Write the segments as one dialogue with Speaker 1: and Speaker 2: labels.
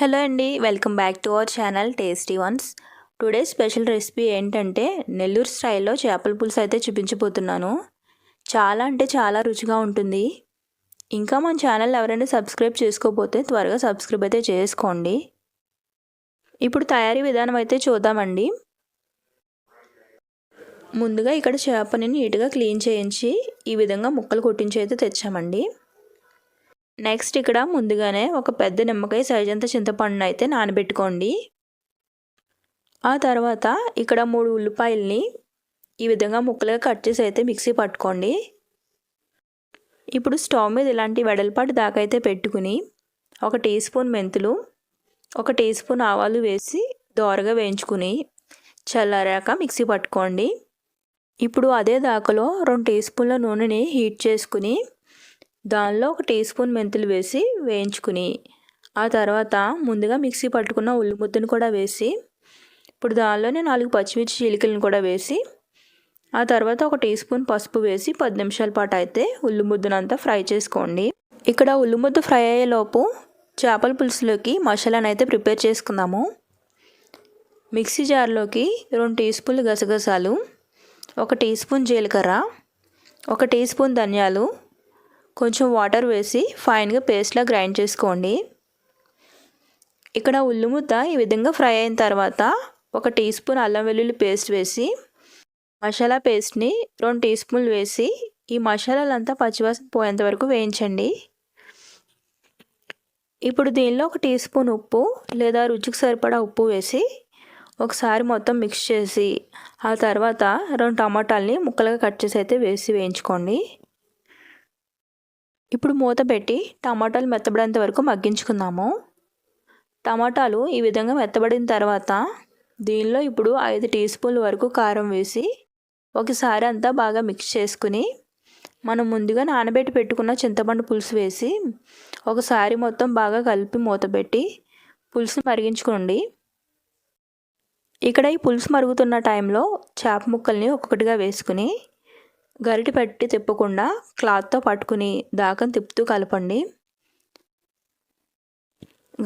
Speaker 1: Hello అండి, welcome back to our channel tasty once. Today special recipe ఏంటంటే నెల్లూరు స్టైల్లో చేపల పులుసు అయితే చూపించబోతున్నాను. చాలా అంటే చాలా రుచిగా ఉంటుంది. ఇంకా మన ఛానల్ ఎవరైనా సబ్స్క్రైబ్ చేసుకోకపోతే త్వరగా సబ్స్క్రైబ్ అయితే చేసుకోండి. ఇప్పుడు తయారీ విధానం అయితే చూద్దామండి. ముందుగా ఇక్కడ చేపని నీట్గా క్లీన్ చేయించి ఈ విధంగా ముక్కలు కొట్టించి అయితే తెచ్చామండి. నెక్స్ట్ ఇక్కడ ముందుగానే ఒక పెద్ద నిమ్మకాయ సైజ్ అంత చింతపండును అయితే నానబెట్టుకోండి. ఆ తర్వాత ఇక్కడ 3 ఉల్లిపాయల్ని ఈ విధంగా ముక్కలుగా కట్ చేసి అయితే మిక్సీ పట్టుకోండి. ఇప్పుడు స్టవ్ మీద ఇలాంటి వెడల్పాటి దాకా అయితే పెట్టుకుని 1 టీ స్పూన్ మెంతులు, 1 టీ స్పూన్ ఆవాలు వేసి దోరగా వేయించుకుని చల్లారాక మిక్సీ పట్టుకోండి. ఇప్పుడు అదే దాకలో 2 టీ స్పూన్ల నూనెని హీట్ చేసుకుని దానిలో 1 టీ స్పూన్ మెంతులు వేసి వేయించుకుని ఆ తర్వాత ముందుగా మిక్సీ పట్టుకున్న ఉల్లి ముద్దను కూడా వేసి ఇప్పుడు దానిలోనే 4 పచ్చిమిర్చి చీలికలను కూడా వేసి ఆ తర్వాత 1 టీ స్పూన్ పసుపు వేసి 10 నిమిషాల పాటు అయితే ఉల్లి ముద్దనంతా ఫ్రై చేసుకోండి. ఇక్కడ ఉల్లి ముద్ద ఫ్రై అయ్యేలోపు చేపల పులుసులోకి మసాలాను అయితే ప్రిపేర్ చేసుకుందాము. మిక్సీ జార్లోకి 2 టీ స్పూన్లు గసగసాలు, 1 టీ స్పూన్ జీలకర్ర, 1 టీ స్పూన్ ధనియాలు, కొంచెం వాటర్ వేసి ఫైన్గా పేస్ట్లా గ్రైండ్ చేసుకోండి. ఇక్కడ ఉల్లి ముద్ద ఈ విధంగా ఫ్రై అయిన తర్వాత 1 టీ స్పూన్ అల్లం వెల్లుల్లి పేస్ట్ వేసి మసాలా పేస్ట్ని 2 టీ స్పూన్లు వేసి ఈ మసాలాలంతా పచ్చివాసన పోయేంత వరకు వేయించండి. ఇప్పుడు దీనిలో 1 టీ స్పూన్ ఉప్పు లేదా రుచికి సరిపడా ఉప్పు వేసి ఒకసారి మొత్తం మిక్స్ చేసి ఆ తర్వాత 2 టమాటాలని ముక్కలుగా కట్ చేసి అయితే వేసి వేయించుకోండి. ఇప్పుడు మూత పెట్టి టమాటాలు మెత్తబడేంత వరకు మగ్గించుకుందాము. టమాటాలు ఈ విధంగా మెత్తబడిన తర్వాత దీనిలో ఇప్పుడు 5 టీ స్పూన్ల వరకు కారం వేసి ఒకసారి అంతా బాగా మిక్స్ చేసుకుని మనం ముందుగా నానబెట్టి పెట్టుకున్న చింతపండు పులుసు వేసి ఒకసారి మొత్తం బాగా కలిపి మూత పెట్టి పులుసుని మరిగించుకోండి. ఇక్కడ ఈ పులుసు మరుగుతున్న టైంలో చేప ముక్కల్ని ఒక్కొక్కటిగా వేసుకుని గరిటె పెట్టి తిప్పకుండా క్లాత్తో పట్టుకుని దాకని తిప్పుతూ కలపండి.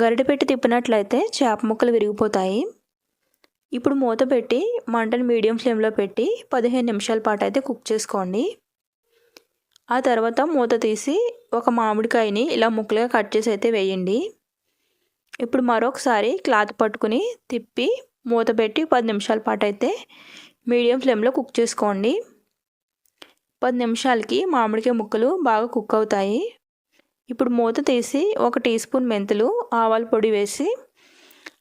Speaker 1: గరిటె పెట్టి తిప్పినట్లయితే చేప ముక్కలు విరిగిపోతాయి. ఇప్పుడు మూత పెట్టి మంటను మీడియం ఫ్లేమ్లో పెట్టి 15 నిమిషాల పాటు అయితే కుక్ చేసుకోండి. ఆ తర్వాత మూత తీసి ఒక మామిడికాయని ఇలా ముక్కలుగా కట్ చేసి అయితే వేయండి. ఇప్పుడు మరొకసారి క్లాత్ పట్టుకుని తిప్పి మూత పెట్టి 10 నిమిషాల పాటు అయితే మీడియం ఫ్లేమ్లో కుక్ చేసుకోండి. 10 నిమిషాలకి మామిడికాయ ముక్కలు బాగా కుక్ అవుతాయి. ఇప్పుడు మూత తీసి 1 టీ స్పూన్ మెంతులు, ఆవాల పొడి వేసి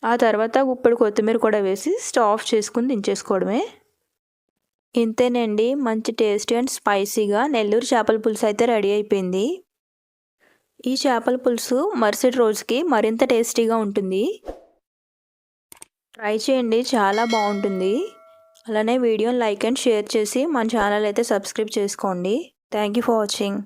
Speaker 1: ఆ తర్వాత గుప్పెడు కొత్తిమీర కూడా వేసి స్టవ్ ఆఫ్ చేసుకుని దించేసుకోవడమే. ఇంతేనండి, మంచి టేస్టీ అండ్ స్పైసీగా నెల్లూరు చేపల పులుసు అయితే రెడీ అయిపోయింది. ఈ చేపల పులుసు మరుసటి రోజుకి మరింత టేస్టీగా ఉంటుంది. ట్రై చేయండి, చాలా బాగుంటుంది. అలానే వీడియోని లైక్ అండ్ షేర్ చేసి మన ఛానల్ అయితే సబ్స్క్రైబ్ చేసుకోండి. Thank you for watching.